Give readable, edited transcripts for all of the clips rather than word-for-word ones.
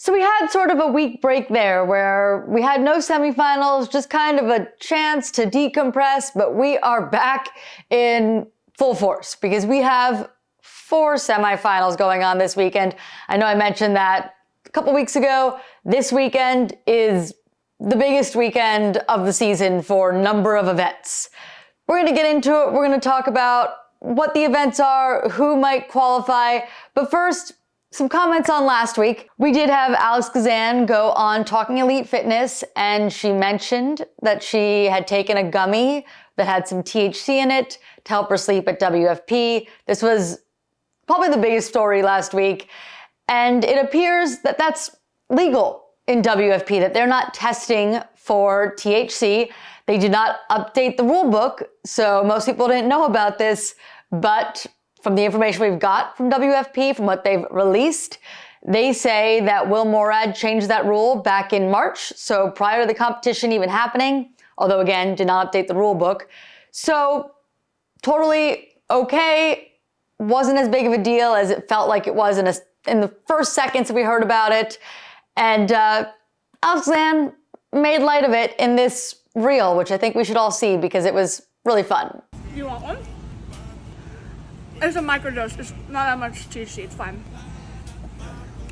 So we had sort of a week break there where we had no semifinals, just kind of a chance to decompress, but we are back in full force because we have 4 semifinals going on this weekend. I know I mentioned that a couple weeks ago. This weekend is the biggest weekend of the season for number of events. We're going to get into it. We're going to talk about what the events are, who might qualify, but first, some comments on last week. We did have Alex Kazan go on Talking Elite Fitness, and she mentioned that she had taken a gummy that had some THC in it to help her sleep at WFP. This was probably the biggest story last week, and it appears that that's legal in WFP, that they're not testing for THC. They did not update the rule book, so most people didn't know about this, but from the information we've got from WFP, from what they've released, they say that Will Morad changed that rule back in March, so prior to the competition even happening, although again, did not update the rule book. So totally okay, wasn't as big of a deal as it felt like it was in the first seconds that we heard about it. And Alex Zan made light of it in this reel, which I think we should all see because it was really fun. You want one? It's a microdose. It's not that much THC. It's fine.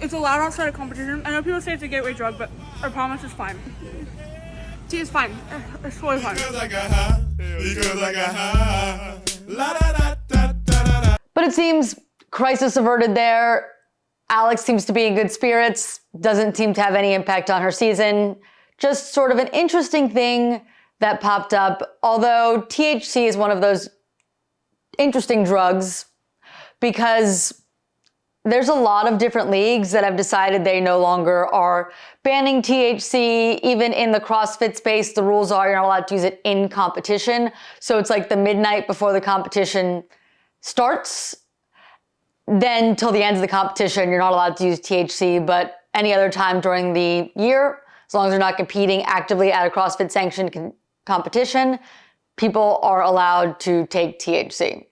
It's allowed outside of competition. I know people say it's a gateway drug, but I promise it's fine. Tea is fine. It's totally fine. But it seems crisis averted there. Alex seems to be in good spirits. Doesn't seem to have any impact on her season. Just sort of an interesting thing that popped up. Although THC is one of those interesting drugs because there's a lot of different leagues that have decided they no longer are banning THC. Even in the CrossFit space, the rules are you're not allowed to use it in competition. So it's like the midnight before the competition starts. Then till the end of the competition, you're not allowed to use THC, but any other time during the year, as long as you're not competing actively at a CrossFit sanctioned competition, people are allowed to take THC.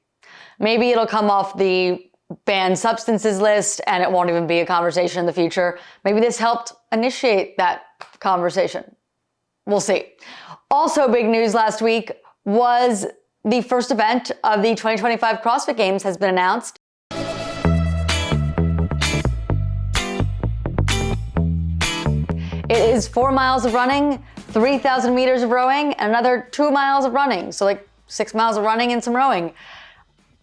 Maybe it'll come off the banned substances list and it won't even be a conversation in the future. Maybe this helped initiate that conversation. We'll see. Also big news last week was the first event of the 2025 CrossFit Games has been announced. It is 4 miles of running, 3,000 meters of rowing, and another 2 miles of running. So like 6 miles of running and some rowing.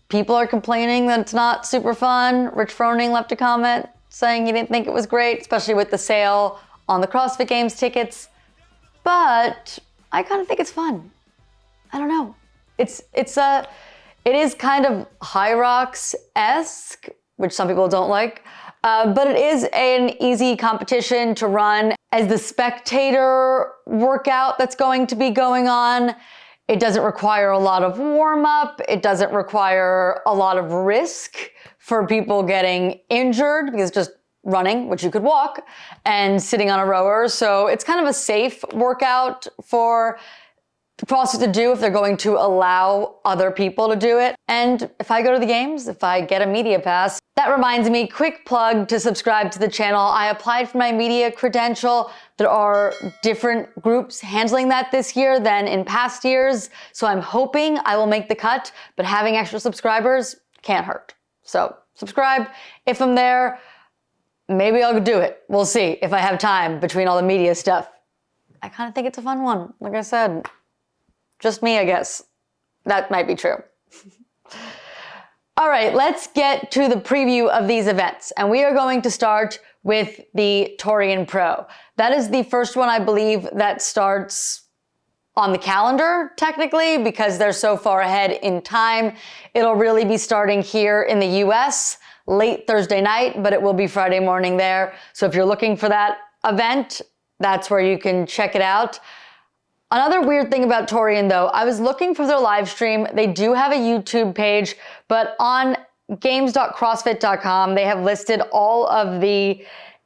People are complaining that it's not super fun. Rich Froning left a comment saying he didn't think it was great, especially with the sale on the CrossFit Games tickets. But I kind of think it's fun. I don't know. It is kind of High Rocks-esque, which some people don't like. But it is an easy competition to run as the spectator workout that's going to be going on. It doesn't require a lot of warm-up. It doesn't require a lot of risk for people getting injured because it's just running, which you could walk, and sitting on a rower. So it's kind of a safe workout for CrossFit to do if they're going to allow other people to do it. And if I go to the games, if I get a media pass, that reminds me, quick plug to subscribe to the channel. I applied for my media credential. There are different groups handling that this year than in past years. So I'm hoping I will make the cut, but having extra subscribers can't hurt. So subscribe. If I'm there, maybe I'll do it. We'll see if I have time between all the media stuff. I kind of think it's a fun one. Like I said, just me, I guess. That might be true. All right, let's get to the preview of these events. And we are going to start with the Torian Pro. That is the first one, I believe, that starts on the calendar, technically, because they're so far ahead in time. It'll really be starting here in the US late Thursday night, but it will be Friday morning there. So if you're looking for that event, that's where you can check it out. Another weird thing about Torian, though, I was looking for their live stream. They do have a YouTube page, but on games.crossfit.com, they have listed all of the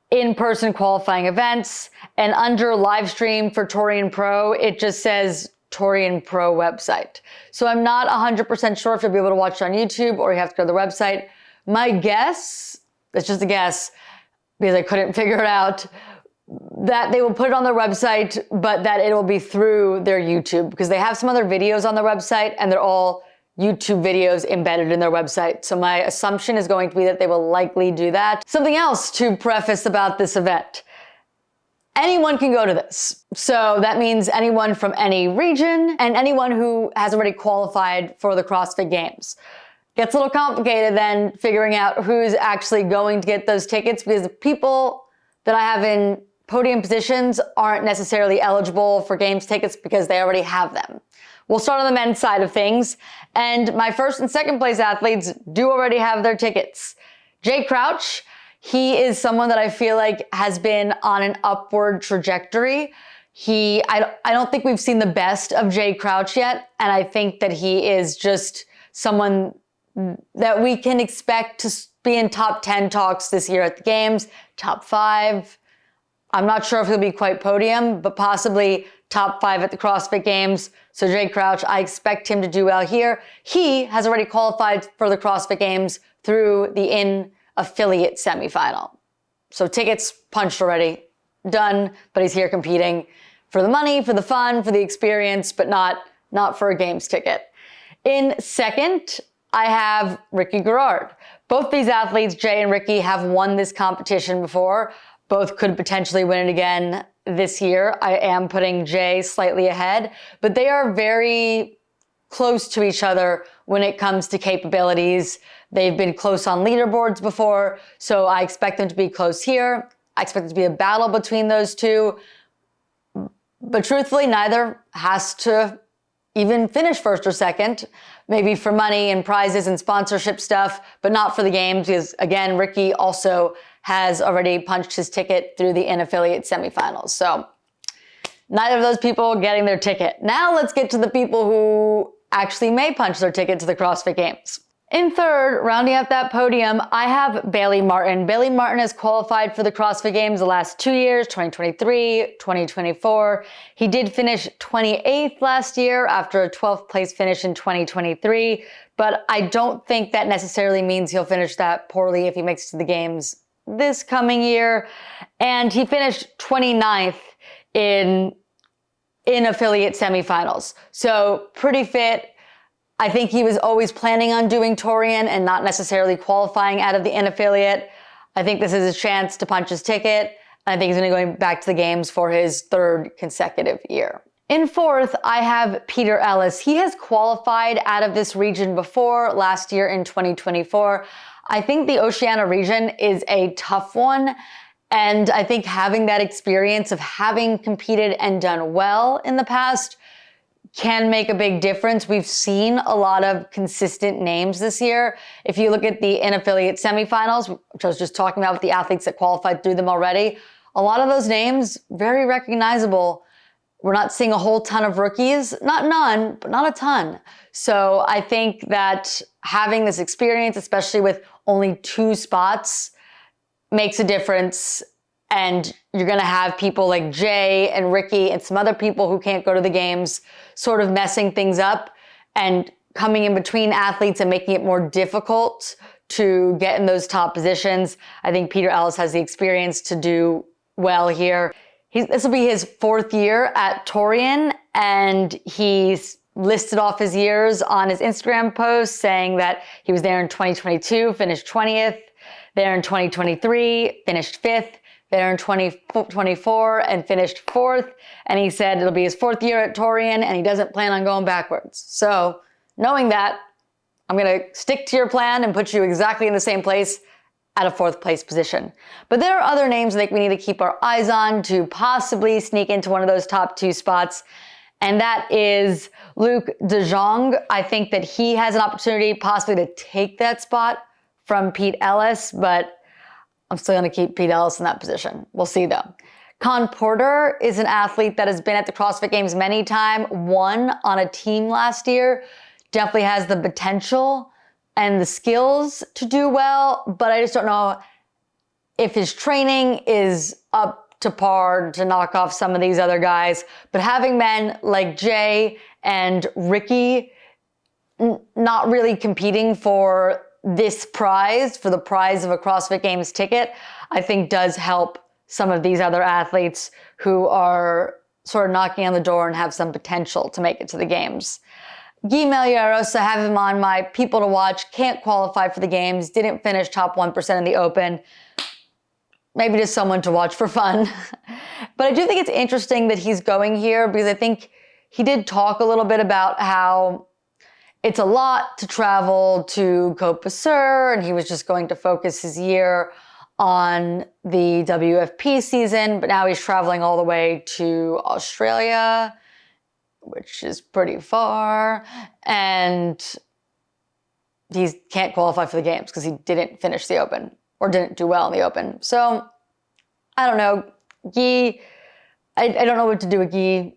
in-person qualifying events, and under live stream for Torian Pro, it just says Torian Pro website. So I'm not 100% sure if you'll be able to watch it on YouTube or you have to go to the website. My guess, it's just a guess, because I couldn't figure it out, that they will put it on their website, but that it will be through their YouTube, because they have some other videos on their website and they're all YouTube videos embedded in their website. So my assumption is going to be that they will likely do that. Something else to preface about this event. Anyone can go to this. So that means anyone from any region and anyone who has already qualified for the CrossFit Games. Gets a little complicated then figuring out who's actually going to get those tickets, because the people that I have in podium positions aren't necessarily eligible for Games tickets because they already have them. We'll start on the men's side of things. And my first and second place athletes do already have their tickets. Jay Crouch, he is someone that I feel like has been on an upward trajectory. I don't think we've seen the best of Jay Crouch yet. And I think that he is just someone that we can expect to be in top 10 talks this year at the Games, top 5. I'm not sure if he'll be quite podium, but possibly top 5 at the CrossFit Games. So Jay Crouch, I expect him to do well here. He has already qualified for the CrossFit Games through the in-affiliate semifinal. So tickets punched already, done, but he's here competing for the money, for the fun, for the experience, but not for a Games ticket. In second, I have Ricky Garrard. Both these athletes, Jay and Ricky, have won this competition before. Both could potentially win it again this year. I am putting Jay slightly ahead, but they are very close to each other when it comes to capabilities. They've been close on leaderboards before, so I expect them to be close here. I expect it to be a battle between those two, but truthfully, neither has to even finish first or second, maybe for money and prizes and sponsorship stuff, but not for the Games, because again, Ricky also has already punched his ticket through the in-affiliate semifinals. So neither of those people getting their ticket. Now let's get to the people who actually may punch their ticket to the CrossFit Games. In third, rounding out that podium, I have Bailey Martin. Bailey Martin has qualified for the CrossFit Games the last 2 years, 2023, 2024. He did finish 28th last year after a 12th place finish in 2023, but I don't think that necessarily means he'll finish that poorly if he makes it to the Games this coming year. And he finished 29th in affiliate semifinals. So pretty fit. I think he was always planning on doing Torian and not necessarily qualifying out of the in-affiliate. I think this is his chance to punch his ticket. I think he's going to go back to the Games for his third consecutive year. In fourth, I have Peter Ellis. He has qualified out of this region before, last year in 2024. I think the Oceania region is a tough one. And I think having that experience of having competed and done well in the past can make a big difference. We've seen a lot of consistent names this year. If you look at the in-affiliate semifinals, which I was just talking about with the athletes that qualified through them already, a lot of those names, very recognizable. We're not seeing a whole ton of rookies, not none, but not a ton. So I think that having this experience, especially with only 2 spots, makes a difference. And you're going to have people like Jay and Ricky and some other people who can't go to the Games sort of messing things up and coming in between athletes and making it more difficult to get in those top positions. I think Peter Ellis has the experience to do well here. This will be his 4th year at Torian, and he's listed off his years on his Instagram post saying that he was there in 2022, finished 20th, there in 2023, finished 5th, there in 2024 and finished 4th. And he said it'll be his 4th year at Torian and he doesn't plan on going backwards. So knowing that, I'm going to stick to your plan and put you exactly in the same place at a 4th place position. But there are other names I think we need to keep our eyes on to possibly sneak into one of those top 2 spots. And that is Luke De Jong. I think that he has an opportunity possibly to take that spot from Pete Ellis, but I'm still going to keep Pete Ellis in that position. We'll see though. Con Porter is an athlete that has been at the CrossFit Games many times, won on a team last year, definitely has the potential and the skills to do well, but I just don't know if his training is up to par to knock off some of these other guys. But having men like Jay and Ricky not really competing for this prize, for the prize of a CrossFit Games ticket, I think does help some of these other athletes who are sort of knocking on the door and have some potential to make it to the games. Guy Melieros, I have him on my people to watch, can't qualify for the games, didn't finish top 1% in the open. Maybe just someone to watch for fun. But I do think it's interesting that he's going here, because I think he did talk a little bit about how it's a lot to travel to Côte d'Azur, and he was just going to focus his year on the WFP season, but now he's traveling all the way to Australia, which is pretty far, and he can't qualify for the games because he didn't finish the open or didn't do well in the open. So I don't know. Guy, I don't know what to do with Guy.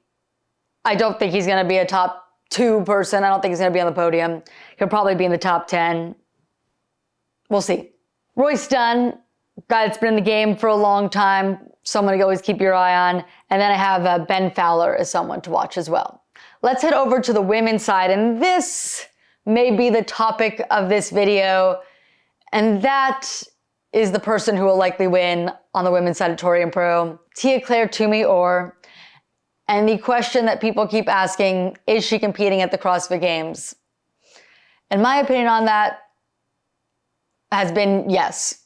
I don't think he's going to be a top 2 person. I don't think he's going to be on the podium. He'll probably be in the top 10. We'll see. Royce Dunn, guy that's been in the game for a long time, someone to always keep your eye on. And then I have Ben Fowler as someone to watch as well. Let's head over to the women's side. And this may be the topic of this video. And that is the person who will likely win on the women's side of Torian Pro, tia-clair toomey-orr. And the question that people keep asking, is she competing at the CrossFit Games? And my opinion on that has been yes,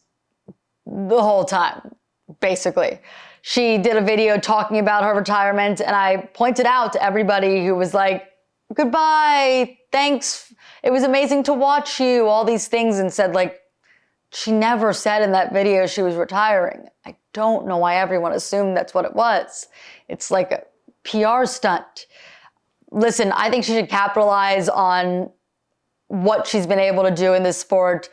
the whole time, basically. She did a video talking about her retirement, and I pointed out to everybody who was like, goodbye, thanks, it was amazing to watch you, all these things, and said, like, she never said in that video she was retiring. I don't know why everyone assumed that's what it was. It's like a PR stunt. Listen, I think she should capitalize on what she's been able to do in this sport.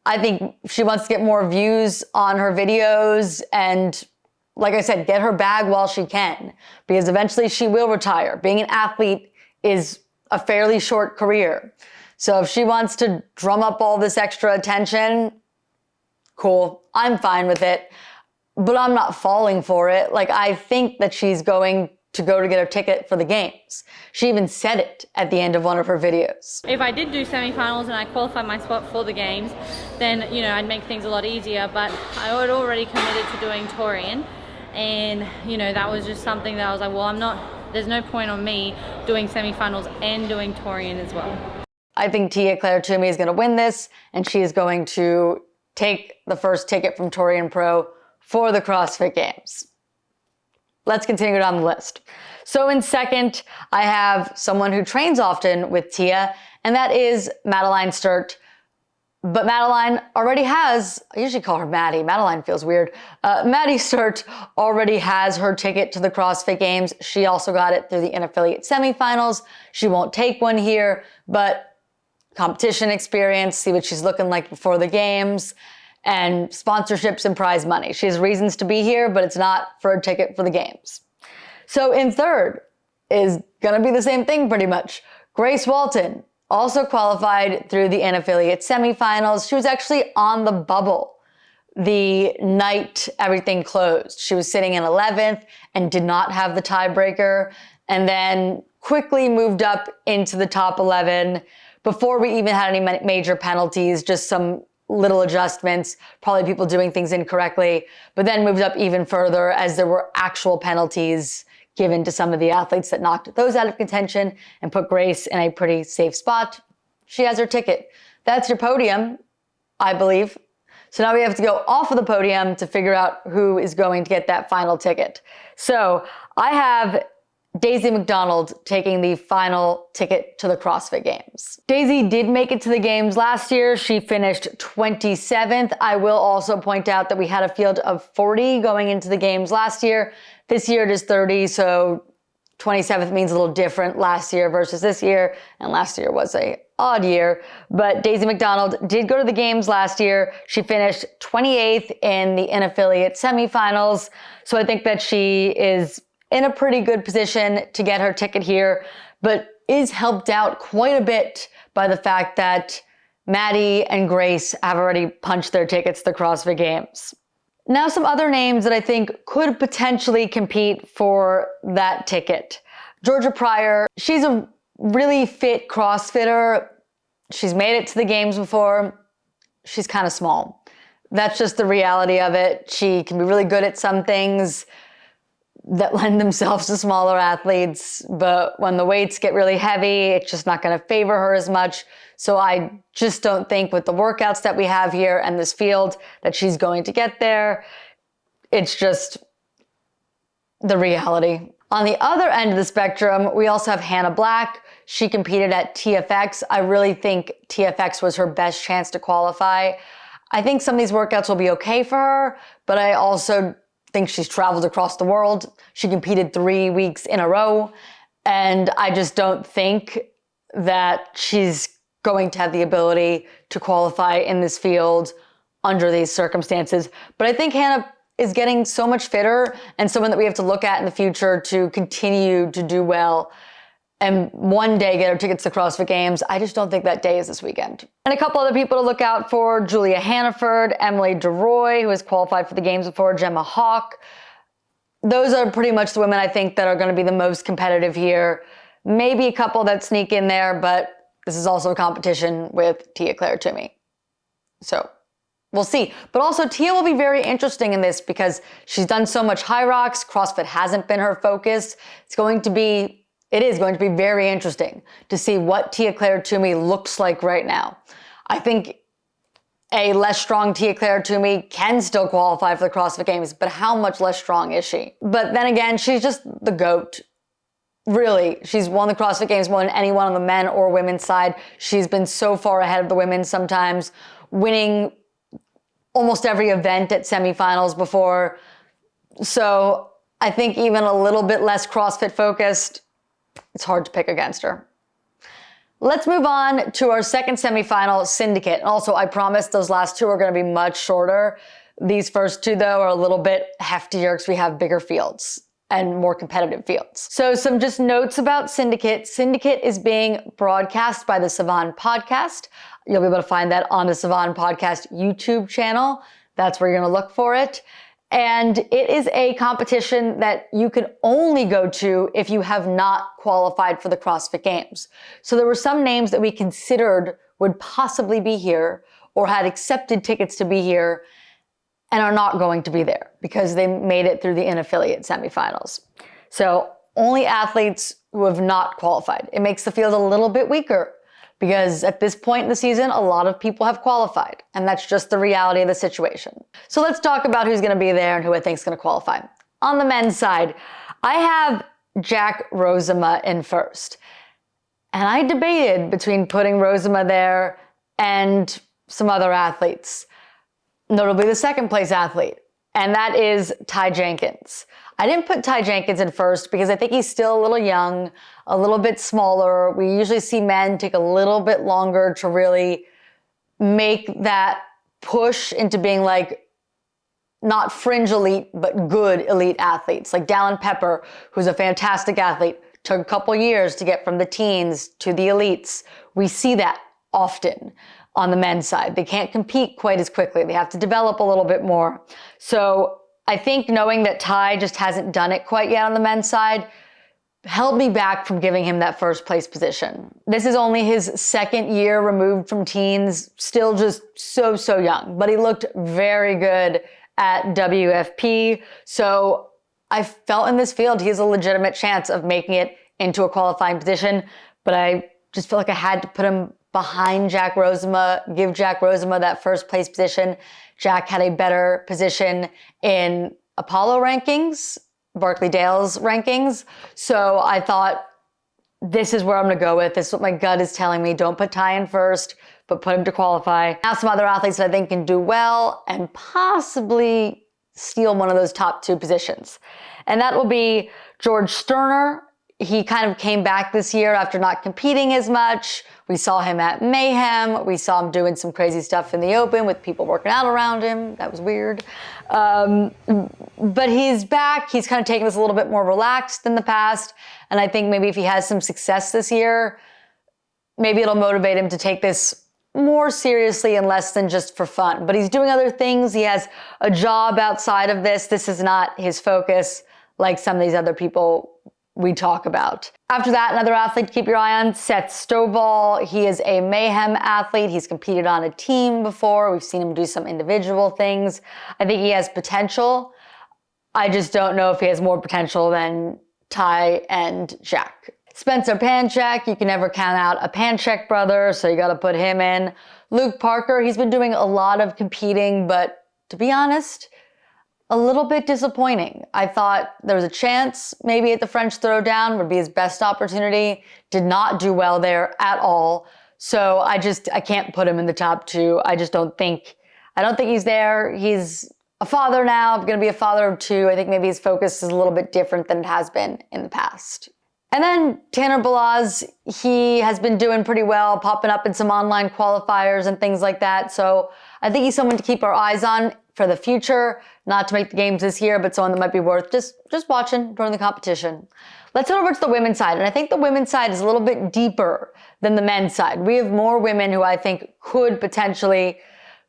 I think she wants to get more views on her videos and, like I said, get her bag while she can, because eventually she will retire. Being an athlete is a fairly short career. So if she wants to drum up all this extra attention, cool, I'm fine with it, but I'm not falling for it. Like, I think that she's going to go to get her ticket for the games. She even said it at the end of one of her videos. If I did do semifinals and I qualified my spot for the games, then, you know, I'd make things a lot easier, but I had already committed to doing Torian, and, you know, that was just something that I was like, well, there's no point on me doing semifinals and doing Torian as well. I think tia-clair Toomey is going to win this, and she is going to take the first ticket from Torian Pro for the CrossFit Games. Let's continue down the list. So in second, I have someone who trains often with Tia, and that is Madeline Sturt. But Madeline already has, I usually call her Maddie. Madeline feels weird. Maddie Sturt already has her ticket to the CrossFit Games. She also got it through the inaffiliate semifinals. She won't take one here, but competition experience, see what she's looking like before the games, and sponsorships and prize money. She has reasons to be here, but it's not for a ticket for the games. So in third is gonna be the same thing pretty much. Grace Walton, also qualified through the inaffiliate semifinals. She was actually on the bubble the night everything closed. She was sitting in 11th and did not have the tiebreaker, and then quickly moved up into the top 11 before we even had any major penalties, just some little adjustments, probably people doing things incorrectly, but then moved up even further as there were actual penalties given to some of the athletes that knocked those out of contention and put Grace in a pretty safe spot. She has her ticket. That's your podium, I believe. So now we have to go off of the podium to figure out who is going to get that final ticket. So I have Daisy McDonald taking the final ticket to the CrossFit Games. Daisy did make it to the games last year. She finished 27th. I will also point out that we had a field of 40 going into the games last year. This year it is 30, so 27th means a little different last year versus this year, and last year was a odd year. But Daisy McDonald did go to the games last year. She finished 28th in the inaffiliate semifinals, so I think that she is in a pretty good position to get her ticket here, but is helped out quite a bit by the fact that Maddie and Grace have already punched their tickets to the CrossFit Games. Now some other names that I think could potentially compete for that ticket. Georgia Pryor, she's a really fit CrossFitter. She's made it to the games before. she's kind of small. That's just the reality of it. She can be really good at some things that lend themselves to smaller athletes, but when the weights get really heavy, it's just not going to favor her as much. So I just don't think with the workouts that we have here and this field that she's going to get there. It's just the reality. On the other end of the spectrum, we also have Hannah Black. She competed at TFX. I really think TFX was her best chance to qualify. I think some of these workouts will be okay for her, but I also think she's traveled across the world. She competed 3 weeks in a row, and I just don't think that she's going to have the ability to qualify in this field under these circumstances. But I think Hannah is getting so much fitter and someone that we have to look at in the future to continue to do well and one day get her tickets to CrossFit Games. I just don't think that day is this weekend. And a couple other people to look out for: Julia Hannaford, Emily DeRoy, who has qualified for the games before, Gemma Hawk. Those are pretty much the women I think that are going to be the most competitive here. Maybe a couple that sneak in there, but this is also a competition with tia-clair Toomey. So we'll see. But also Tia will be very interesting in this because she's done so much high rocks. CrossFit hasn't been her focus. It is going to be very interesting to see what tia-clair Toomey looks like right now. I think a less strong tia-clair Toomey can still qualify for the CrossFit Games, but how much less strong is she? But then again, she's just the GOAT. Really, she's won the CrossFit Games more than anyone on the men or women's side. She's been so far ahead of the women sometimes, winning almost every event at semifinals before. So I think even a little bit less CrossFit focused, it's hard to pick against her. Let's move on to our second semifinal, Syndicate. And also, I promise those last two are going to be much shorter. These first two, though, are a little bit heftier because we have bigger fields and more competitive fields. So some just notes about Syndicate. Syndicate is being broadcast by the Savan Podcast. You'll be able to find that on the Savan Podcast YouTube channel. That's where you're going to look for it. And it is a competition that you can only go to if you have not qualified for the CrossFit Games. So there were some names that we considered would possibly be here or had accepted tickets to be here and are not going to be there because they made it through the in-affiliate semifinals. So only athletes who have not qualified. It makes the field a little bit weaker because at this point in the season, a lot of people have qualified, and that's just the reality of the situation. So let's talk about who's going to be there and who I think is going to qualify. On the men's side, I have Jack Rosema in first. And I debated between putting Rosema there and some other athletes, notably the second place athlete, and that is Ty Jenkins. I didn't put Ty Jenkins in first because I think he's still a little young, a little bit smaller. We usually see men take a little bit longer to really make that push into being like not fringe elite, but good elite athletes. Like Dallin Pepper, who's a fantastic athlete, took a couple years to get from the teens to the elites. We see that often on the men's side. They can't compete quite as quickly. They have to develop a little bit more. So I think knowing that Ty just hasn't done it quite yet on the men's side held me back from giving him that first place position. This is only his second year removed from teens, still just so young, but he looked very good at WFP. So I felt in this field he has a legitimate chance of making it into a qualifying position, but I just feel like I had to put him behind Jack Rosema, give Jack Rosema that first place position. Jack had a better position in Apollo rankings, Barkley Dale's rankings. So I thought, this is where I'm going to go with. This is what my gut is telling me. Don't put Ty in first, but put him to qualify. Now some other athletes that I think can do well and possibly steal one of those top two positions. And that will be George Sterner. He kind of came back this year after not competing as much. We saw him at Mayhem. We saw him doing some crazy stuff in the open with people working out around him. That was weird. But he's back. He's kind of taking this a little bit more relaxed than the past. And I think maybe if he has some success this year, maybe it'll motivate him to take this more seriously and less than just for fun. But he's doing other things. He has a job outside of this. This is not his focus like some of these other people we talk about. After that, another athlete to keep your eye on, Seth Stovall. He is a mayhem athlete. He's competed on a team before. We've seen him do some individual things. I think he has potential. I just don't know if he has more potential than Ty and Jack. Spencer Panchak, you can never count out a Panchak brother, so you got to put him in. Luke Parker, he's been doing a lot of competing, but to be honest, a little bit disappointing. I thought there was a chance maybe at the French Throwdown would be his best opportunity. Did not do well there at all. So I can't put him in the top 2. I don't think he's there. He's a father now, going to be a father of 2. I think maybe his focus is a little bit different than it has been in the past. And then Tanner Balaz, he has been doing pretty well, popping up in some online qualifiers and things like that. So I think he's someone to keep our eyes on for the future, not to make the games this year, but someone that might be worth just watching during the competition. Let's head over to the women's side. And I think the women's side is a little bit deeper than the men's side. We have more women who I think could potentially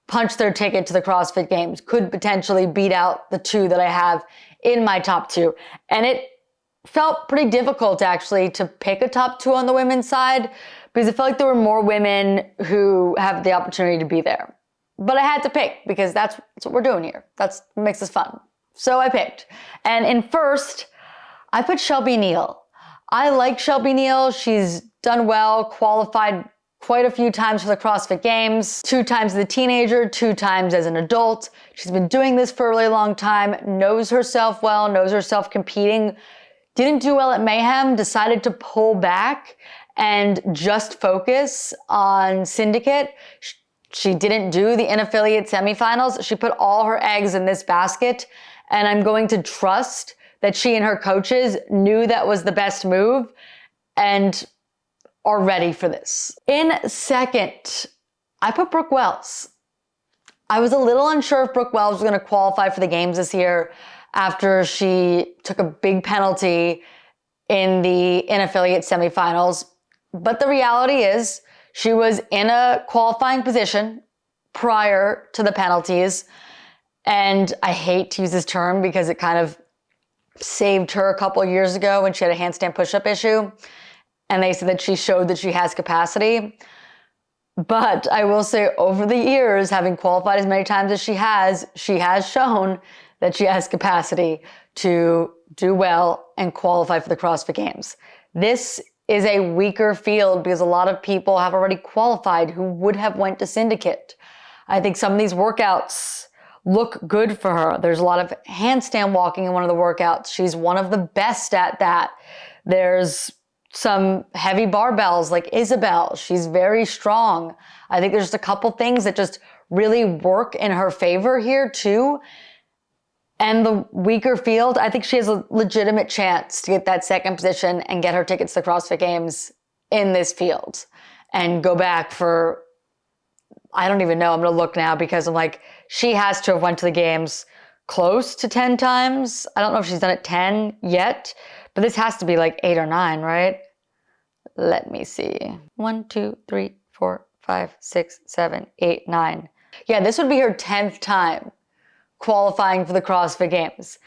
punch their ticket to the CrossFit Games, could potentially beat out the 2 that I have in my top 2. And it felt pretty difficult actually to pick a top 2 on the women's side because I felt like there were more women who have the opportunity to be there. But I had to pick because that's what we're doing here. That's what makes this fun. So I picked. And in first, I put Shelby Neal. I like Shelby Neal. She's done well, qualified quite a few times for the CrossFit Games, 2 times as a teenager, 2 times as an adult. She's been doing this for a really long time, knows herself well, knows herself competing. Didn't do well at Mayhem, decided to pull back and just focus on Syndicate. She didn't do the in-affiliate semifinals. She put all her eggs in this basket, and I'm going to trust that she and her coaches knew that was the best move and are ready for this. In second, I put Brooke Wells. I was a little unsure if Brooke Wells was going to qualify for the games this year after she took a big penalty in the in-affiliate semifinals. But the reality is she was in a qualifying position prior to the penalties. And I hate to use this term because it kind of saved her a couple of years ago when she had a handstand push-up issue. And they said that she showed that she has capacity. But I will say over the years, having qualified as many times as she has shown that she has capacity to do well and qualify for the CrossFit Games. This is a weaker field because a lot of people have already qualified who would have went to Syndicate. I think some of these workouts look good for her. There's a lot of handstand walking in one of the workouts. She's one of the best at that. There's some heavy barbells like Isabel. She's very strong. I think there's just a couple things that just really work in her favor here too. And the weaker field, I think she has a legitimate chance to get that second position and get her tickets to the CrossFit Games in this field and go back for, I don't even know, I'm going to look now because I'm like, she has to have went to the games close to 10 times. I don't know if she's done it 10 yet, but this has to be like 8 or 9, right? Let me see. 1, 2, 3, 4, 5, 6, 7, 8, 9. Yeah, this would be her 10th time qualifying for the CrossFit Games.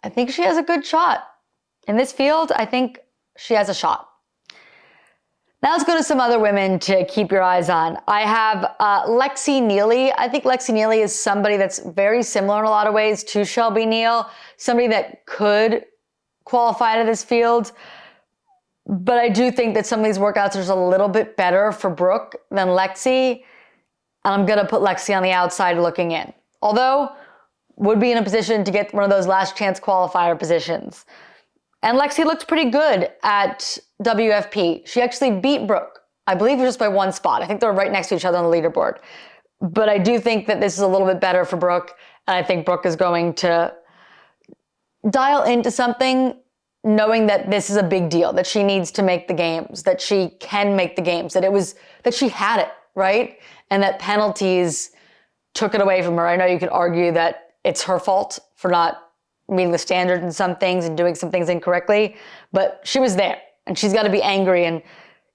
I think she has a good shot. In this field, I think she has a shot. Now let's go to some other women to keep your eyes on. I have Lexi Neely. I think Lexi Neely is somebody that's very similar in a lot of ways to Shelby Neal, somebody that could qualify to this field. But I do think that some of these workouts are just a little bit better for Brooke than Lexi. And I'm going to put Lexi on the outside looking in. Although, would be in a position to get one of those last chance qualifier positions. And Lexi looked pretty good at WFP. She actually beat Brooke, I believe just by 1 spot. I think they're right next to each other on the leaderboard. But I do think that this is a little bit better for Brooke. And I think Brooke is going to dial into something knowing that this is a big deal, that she needs to make the games, that she can make the games, that she had it, right? And that penalties took it away from her. I know you could argue that it's her fault for not meeting the standard in some things and doing some things incorrectly, but she was there and she's got to be angry, and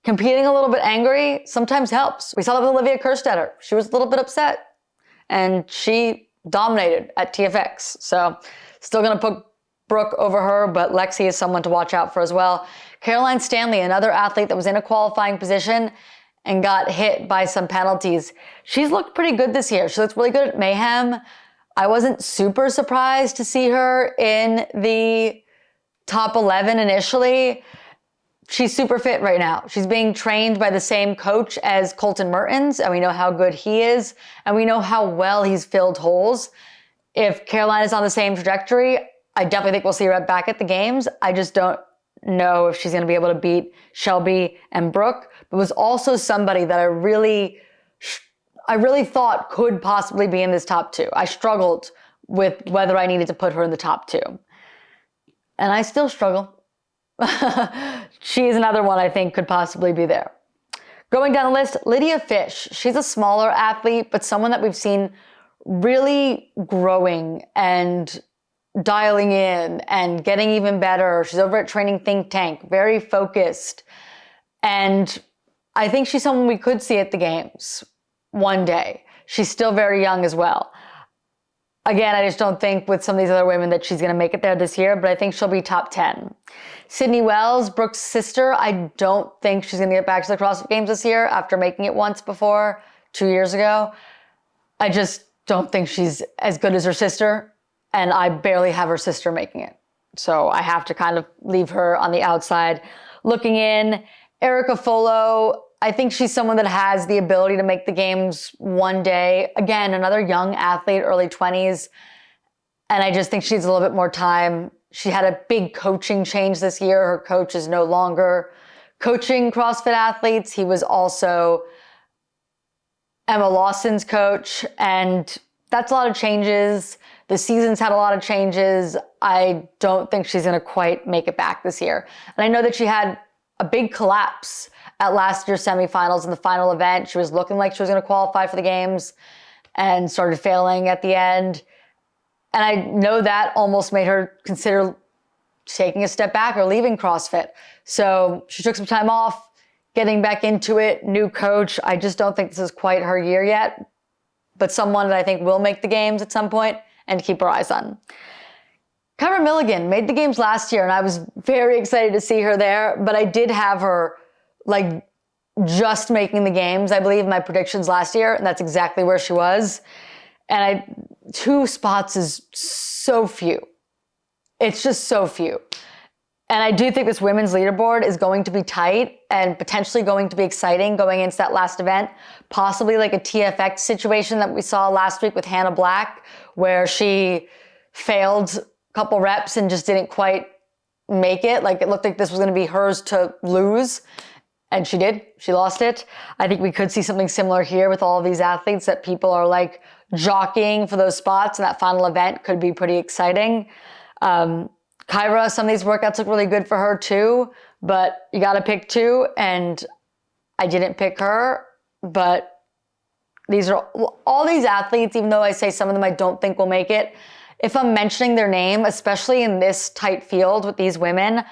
competing a little bit angry sometimes helps. We saw that with Olivia Kerstetter. She was a little bit upset and she dominated at TFX. So still going to put Brooke over her, but Lexi is someone to watch out for as well. Caroline Stanley, another athlete that was in a qualifying position and got hit by some penalties. She's looked pretty good this year. She looks really good at Mayhem. I wasn't super surprised to see her in the top 11 initially. She's super fit right now. She's being trained by the same coach as Colton Mertens, and we know how good he is, and we know how well he's filled holes. If Caroline is on the same trajectory, I definitely think we'll see her back at the games. I just don't know if she's going to be able to beat Shelby and Brooke, but was also somebody that I really thought could possibly be in this top 2. I struggled with whether I needed to put her in the top 2. And I still struggle. She is another one I think could possibly be there. Going down the list, Lydia Fish. She's a smaller athlete, but someone that we've seen really growing and dialing in and getting even better. She's over at Training Think Tank, very focused. And I think she's someone we could see at the games one day. She's still very young as well. Again, I just don't think with some of these other women that she's going to make it there this year, but I think she'll be top 10. Sydney Wells, Brooke's sister, I don't think she's going to get back to the CrossFit Games this year after making it once before, 2 years ago. I just don't think she's as good as her sister, and I barely have her sister making it. So I have to kind of leave her on the outside. Looking in, Erica Folo, I think she's someone that has the ability to make the games one day. Again, another young athlete, early 20s. And I just think she needs a little bit more time. She had a big coaching change this year. Her coach is no longer coaching CrossFit athletes. He was also Emma Lawson's coach. And that's a lot of changes. The season's had a lot of changes. I don't think she's going to quite make it back this year. And I know that she had a big collapse at last year's semifinals in the final event. She was looking like she was going to qualify for the games and started failing at the end. And I know that almost made her consider taking a step back or leaving CrossFit. So she took some time off, getting back into it, new coach. I just don't think this is quite her year yet, but someone that I think will make the games at some point and keep our eyes on. Kyra Milligan made the games last year, and I was very excited to see her there, but I did have her like just making the games, I believe, my predictions last year, and that's exactly where she was. And 2 spots is so few. It's just so few. And I do think this women's leaderboard is going to be tight and potentially going to be exciting going into that last event. Possibly like a TFX situation that we saw last week with Hannah Black, where she failed a couple reps and just didn't quite make it. Like it looked like this was going to be hers to lose. And she did. She lost it. I think we could see something similar here with all of these athletes, that people are like jockeying for those spots, and that final event could be pretty exciting. Kyra, some of these workouts look really good for her too, but you got to pick 2, and I didn't pick her. But these are all these athletes, even though I say some of them I don't think will make it. If I'm mentioning their name, especially in this tight field with these women,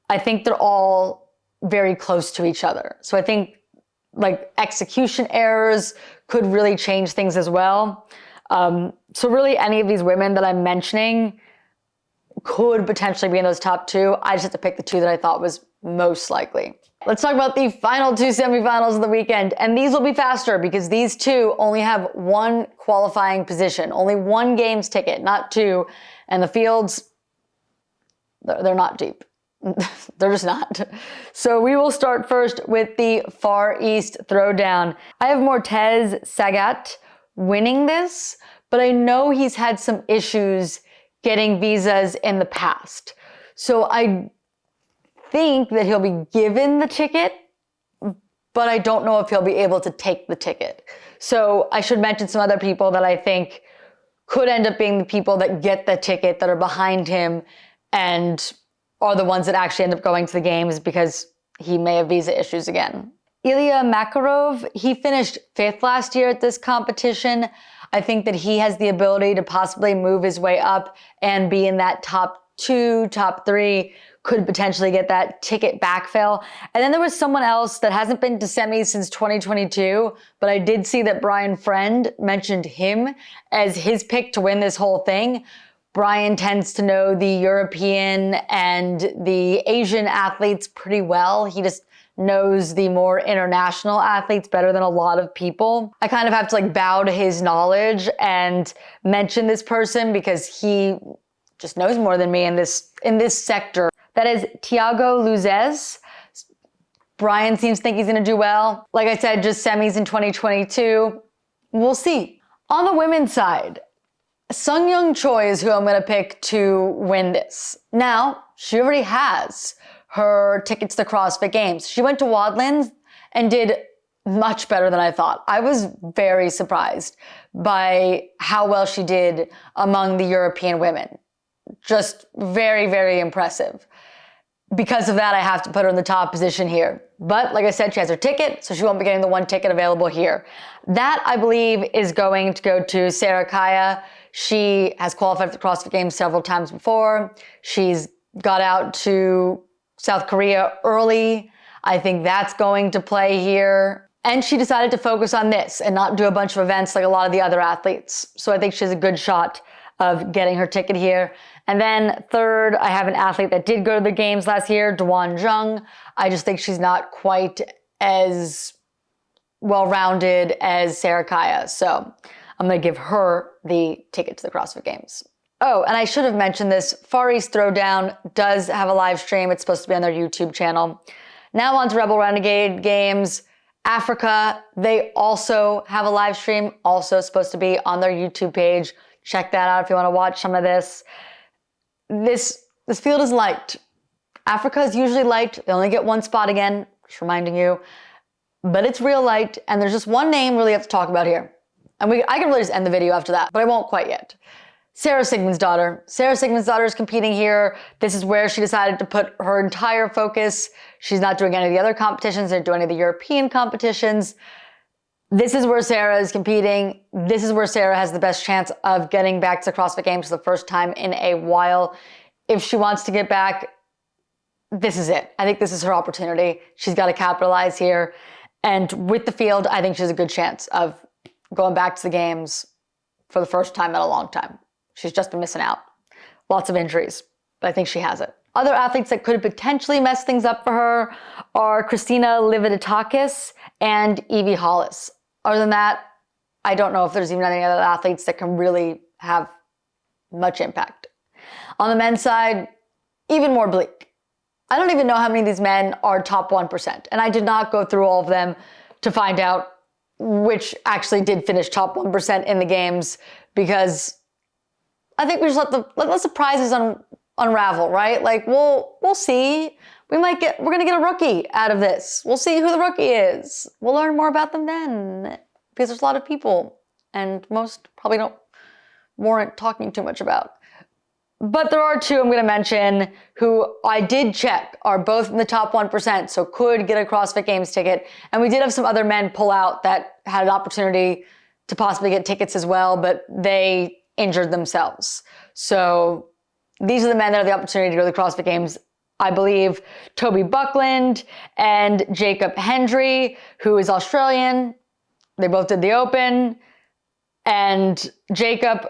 I think they're all very close to each other. So I think like execution errors could really change things as well. So really any of these women that I'm mentioning could potentially be in those top 2. I just have to pick the 2 that I thought was most likely. Let's talk about the final 2 semifinals of the weekend. And these will be faster because these 2 only have 1 qualifying position, only 1 games ticket, not 2. And the fields, they're not deep. They're just not. So we will start first with the Far East Throwdown. I have Mortez Sagat winning this, but I know he's had some issues getting visas in the past. So I think that he'll be given the ticket, but I don't know if he'll be able to take the ticket. So I should mention some other people that I think could end up being the people that get the ticket, that are behind him and are the ones that actually end up going to the games, because he may have visa issues again. Ilya Makarov, he finished 5th last year at this competition. I think that he has the ability to possibly move his way up and be in that top 2, top 3, could potentially get that ticket backfill. And then there was someone else that hasn't been to semis since 2022, but I did see that Brian Friend mentioned him as his pick to win this whole thing. Brian tends to know the European and the Asian athletes pretty well. He just knows the more international athletes better than a lot of people. I kind of have to like bow to his knowledge and mention this person because he just knows more than me in this sector. That is Thiago Luzes. Brian seems to think he's gonna do well. Like I said, just semis in 2022. We'll see. On the women's side, Sungyoung Choi is who I'm gonna pick to win this. Now, she already has her tickets to CrossFit Games. She went to Wadlands and did much better than I thought. I was very surprised by how well she did among the European women. Just very, very impressive. Because of that, I have to put her in the top position here. But like I said, she has her ticket, so she won't be getting the one ticket available here. That, I believe, is going to go to Sarah Kaya. She has qualified for the CrossFit Games several times before. She's got out to South Korea early. I think that's going to play here. And she decided to focus on this and not do a bunch of events like a lot of the other athletes. So I think she has a good shot of getting her ticket here. And then third, I have an athlete that did go to the games last year, Dwan Jung. I just think she's not quite as well-rounded as Sarah Kaya. So I'm gonna give her the ticket to the CrossFit Games. Oh, and I should have mentioned this. Far East Throwdown does have a live stream. It's supposed to be on their YouTube channel. Now on to Renegade Games. Africa, they also have a live stream, also supposed to be on their YouTube page. Check that out if you want to watch some of this. This field is light. Africa is usually light. They only get one spot again, just reminding you. But it's real light, and there's just one name really have to talk about here. And I can really just end the video after that, but I won't quite yet. Sarah Sigmundsdottir. Sarah Sigmundsdottir is competing here. This is where she decided to put her entire focus. She's not doing any of the other competitions, they're doing any of the European competitions. This is where Sarah is competing. This is where Sarah has the best chance of getting back to CrossFit Games for the first time in a while. If she wants to get back, this is it. I think this is her opportunity. She's got to capitalize here. And with the field, I think she has a good chance of going back to the games for the first time in a long time. She's just been missing out. Lots of injuries, but I think she has it. Other athletes that could potentially mess things up for her are Christina Lividatakis and Evie Hollis. Other than that, I don't know if there's even any other athletes that can really have much impact. On the men's side, even more bleak. I don't even know how many of these men are top 1%. And I did not go through all of them to find out which actually did finish top 1% in the games, because I think we just let the surprises unravel, right? Like we'll see. We're gonna get a rookie out of this. We'll see who the rookie is. We'll learn more about them then, because there's a lot of people, and most probably don't warrant talking too much about. But there are two I'm gonna mention who I did check are both in the top 1%, so could get a CrossFit Games ticket. And we did have some other men pull out that had an opportunity to possibly get tickets as well, but they injured themselves. So these are the men that have the opportunity to go to the CrossFit Games. I believe Toby Buckland and Jacob Hendry, who is Australian. They both did the Open. And Jacob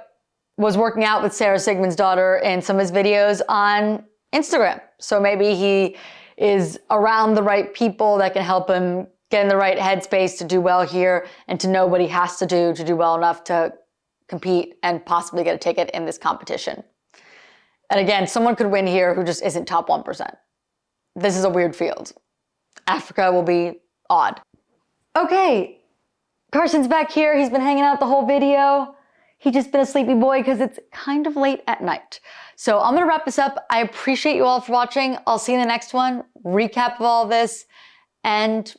was working out with Sarah Sigmundsdottir in some of his videos on Instagram. So maybe he is around the right people that can help him get in the right headspace to do well here and to know what he has to do well enough to compete and possibly get a ticket in this competition. And again, someone could win here who just isn't top 1%. This is a weird field. Africa will be odd. Okay, Carson's back here. He's been hanging out the whole video. He's just been a sleepy boy because it's kind of late at night. So I'm gonna wrap this up. I appreciate you all for watching. I'll see you in the next one. Recap of all of this. And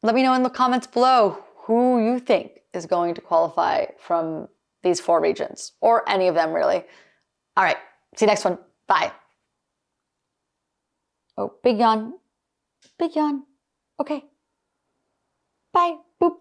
let me know in the comments below who you think is going to qualify from these 4 regions, or any of them really. All right, see you next one. Bye. Oh, big yawn. Big yawn. Okay. Bye. Boop.